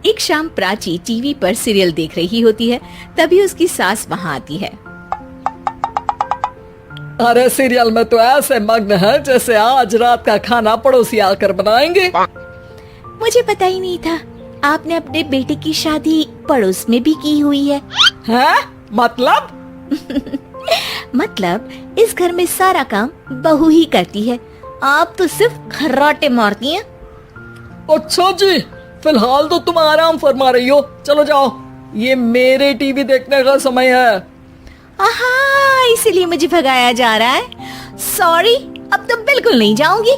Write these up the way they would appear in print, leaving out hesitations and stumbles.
एक शाम प्राची टीवी पर सीरियल देख रही होती है। तभी उसकी सास वहाँ आती है। अरे सीरियल में तो ऐसे मग्न है जैसे आज रात का खाना पड़ोसी आकर बनाएंगे। मुझे पता ही नहीं था आपने अपने बेटे की शादी पड़ोस में भी की हुई है। हैं? मतलब? मतलब इस घर में सारा काम बहू ही करती है, आप तो सिर्फ खर्राटे मारती हैं। अच्छा जी, फिलहाल तो तुम आराम फरमा रही हो, चलो जाओ, ये मेरे टीवी देखने का समय है। आहा, इसीलिए मुझे भगाया जा रहा है। सॉरी, अब तो बिल्कुल नहीं जाऊंगी।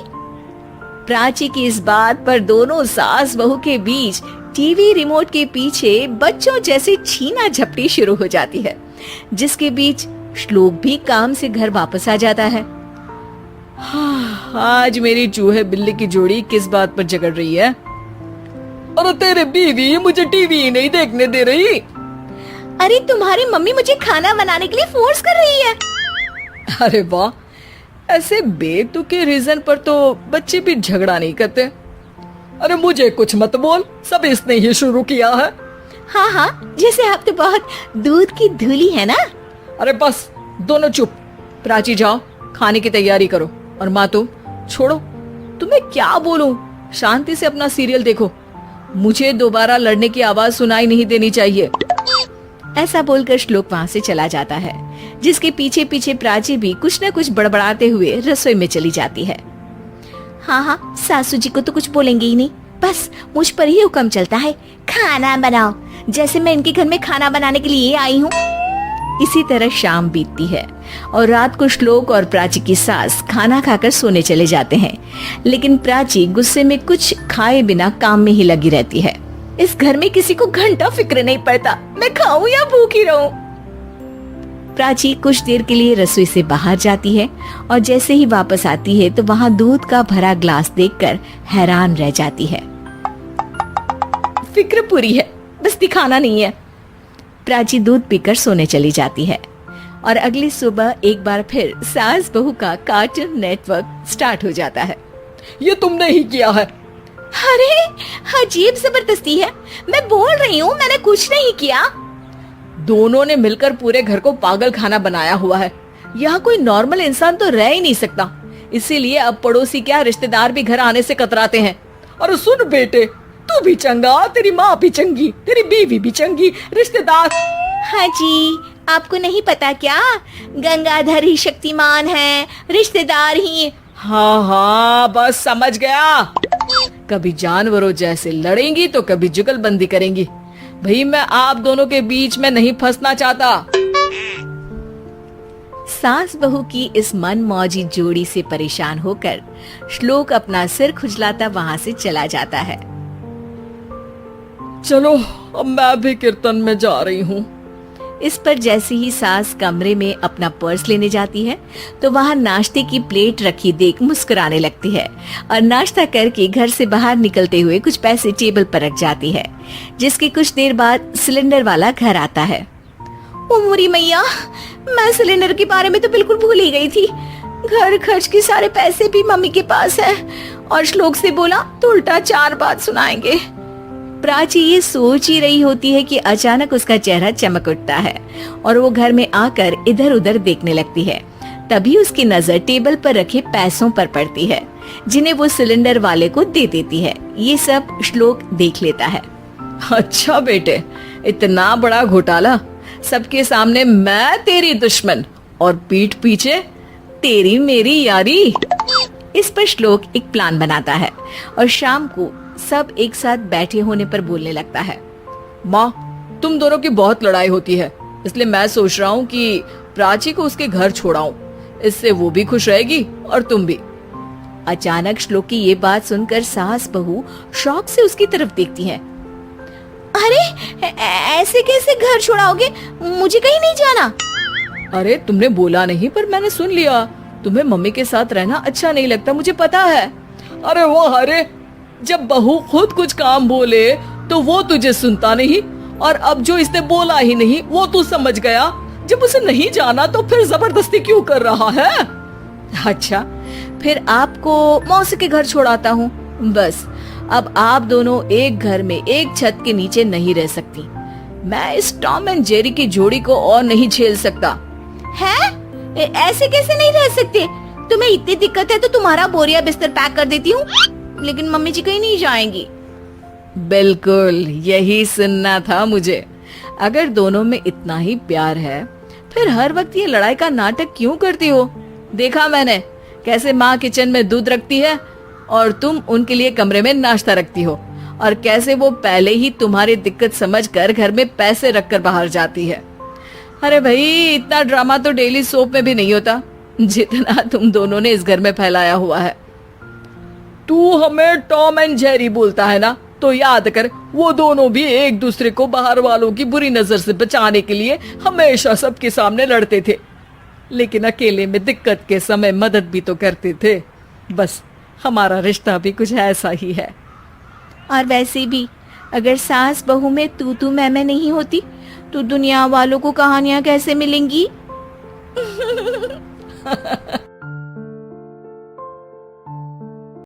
प्राची की इस बात पर दोनों सास बहू के बीच टीवी रिमोट के पीछे बच्चों जैसे छीना झपटी शुरू हो जाती है, जिसके बीच श्लोक भी काम से घर वापस आ जाता है। आज मेरी चूहे बिल्ली की जोड़ी किस बात पर झगड़ रही है? अरे तेरे बीवी मुझे टीवी ही नहीं देखने दे रही। अरे तुम्हारी मम्मी मुझे खाना बनाने के लिए फोर्स कर रही है। अरे वाह, ऐसे बेतुके रीजन पर तो बच्चे भी झगड़ा नहीं करते। अरे मुझे कुछ मत बोल, सब इसने ही शुरू किया है। हाँ हाँ, जैसे आप तो बहुत दूध की धूली है ना। अरे बस, दोनों चुप। प्राची जाओ, खाने की तैयारी करो। और माँ तुम छोड़ो, तुम्हें क्या बोलूं, शांति से अपना सीरियल देखो, मुझे दोबारा लड़ने की आवाज सुनाई नहीं देनी चाहिए। ऐसा बोलकर श्लोक वहाँ से चला जाता है, जिसके पीछे पीछे प्राची भी कुछ न कुछ बड़बड़ाते हुए रसोई में चली जाती है। हाँ हाँ, सासू जी को तो कुछ बोलेंगे ही नहीं, बस मुझ पर ही हुक्म चलता है, खाना बनाओ, जैसे मैं इनके घर में खाना बनाने के लिए आई हूँ। इसी तरह शाम बीतती है और रात को श्लोक और प्राची की सास खाना खाकर सोने चले जाते हैं, लेकिन प्राची गुस्से में कुछ खाए बिना काम में ही लगी रहती है। इस घर में किसी को घंटा फिक्र नहीं पड़ता, मैं खाऊं या भूखी रहूं। प्राची कुछ देर के लिए रसोई से बाहर जाती है और जैसे ही वापस आती है तो वहाँ दूध का भरा ग्लास देखकर हैरान रह जाती है। फिक्र पूरी है, बस दिखाना नहीं है। प्राची दूध पीकर सोने चली जाती है और अगली सुबह एक बार फिर सास बहू का कार्टून नेटवर्क स्टार्ट हो जाता है। ये तुमने ही किया है। अरे अजीब जबरदस्ती है, मैं बोल रही हूँ मैंने कुछ नहीं किया। दोनों ने मिलकर पूरे घर को पागल खाना बनाया हुआ है। यहाँ कोई नॉर्मल इंसान तो रह ही नहीं सकता, इसीलिए अब पड़ोसी क्या रिश्तेदार भी घर आने से कतराते हैं। और सुन बेटे, तू भी चंगा, तेरी माँ भी चंगी, तेरी बीवी भी चंगी, रिश्तेदार। हाँ जी, आपको नहीं पता क्या, गंगाधर ही शक्तिमान है, रिश्तेदार ही। हाँ हाँ, बस समझ गया। कभी जानवरों जैसे लड़ेंगी तो कभी जुगलबंदी करेंगी। भाई मैं आप दोनों के बीच में नहीं फंसना चाहता। सास बहू की इस मनमौजी जोड़ी से परेशान होकर श्लोक अपना सिर खुजलाता वहाँ से चला जाता है। चलो अब मैं भी कीर्तन में जा रही हूँ। इस पर जैसे ही सास कमरे में अपना पर्स लेने जाती है तो वहाँ नाश्ते की प्लेट रखी देख मुस्कुराने लगती है और नाश्ता करके घर से बाहर निकलते हुए कुछ पैसे टेबल पर रख जाती है, जिसके कुछ देर बाद सिलेंडर वाला घर आता है। ओ मोरी मैया, मैं सिलेंडर के बारे में तो बिल्कुल भूल ही गई थी। घर खर्च के सारे पैसे भी मम्मी के पास है और श्लोक से बोला तो उल्टा 4 बात सुनाएंगे। प्राची ये सोच ही रही होती है कि अचानक उसका चेहरा चमक उठता है और वो घर में आकर इधर उधर देखने लगती है। तभी उसकी नजर टेबल पर रखे पैसों पर पड़ती है, जिन्हें वो सिलेंडर वाले को दे देती है। ये सब श्लोक देख लेता है। अच्छा बेटे, इतना बड़ा घोटाला, सबके सामने मैं तेरी दुश्मन और पीठ पीछे तेरी मेरी यारी। इस पर श्लोक एक प्लान बनाता है और शाम को सब एक साथ बैठे होने पर बोलने लगता है। माँ, तुम दोनों की बहुत लड़ाई होती है, इसलिए मैं सोच रहा हूँ कि प्राची को उसके घर छोड़ाऊं, इससे वो भी खुश रहेगी और तुम भी। अचानक श्लोक की ये बात सुनकर सास बहू शौक से उसकी तरफ देखती हैं। अरे ऐसे कैसे घर छोड़ाओगे, मुझे कहीं नहीं जाना। अरे तुमने बोला नहीं पर मैंने सुन लिया, तुम्हें मम्मी के साथ रहना अच्छा नहीं लगता, मुझे पता है। अरे वो अरे, जब बहू खुद कुछ काम बोले तो वो तुझे सुनता नहीं, और अब जो इसने बोला ही नहीं वो तू समझ गया। जब उसे नहीं जाना तो फिर जबरदस्ती क्यों कर रहा है? अच्छा, फिर आपको मौसी के घर छोड़ाता हूँ, बस अब आप दोनों एक घर में एक छत के नीचे नहीं रह सकती। मैं इस टॉम एंड जेरी की जोड़ी को और नहीं झेल सकता। है? ऐसे कैसे नहीं रह सकते? तुम्हें इतनी दिक्कत है तो तुम्हारा बोरिया बिस्तर पैक कर देती हूँ, लेकिन मम्मी जी कहीं नहीं जाएंगी। बिल्कुल यही सुनना था मुझे। अगर दोनों में इतना ही प्यार है फिर हर वक्त ये लड़ाई का नाटक क्यों करती हो? देखा मैंने कैसे माँ किचन में दूध रखती है और तुम उनके लिए कमरे में नाश्ता रखती हो, और कैसे वो पहले ही तुम्हारी दिक्कत समझकर घर में पैसे रखकर बाहर जाती है। अरे भाई, इतना ड्रामा तो डेली सोप में भी नहीं होता जितना तुम दोनों ने इस घर में फैलाया हुआ है। तू हमें टॉम एंड जेरी बोलता है ना, तो याद कर वो दोनों भी एक दूसरे को बाहर वालों की बुरी नजर से बचाने के लिए हमेशा सबके सामने लड़ते थे, लेकिन अकेले में दिक्कत के समय मदद भी तो करते थे। बस हमारा रिश्ता भी कुछ ऐसा ही है। और वैसे भी अगर सास बहू में तू मैं नहीं होती तो दुनिया वालों को कहानियां कैसे मिलेंगी?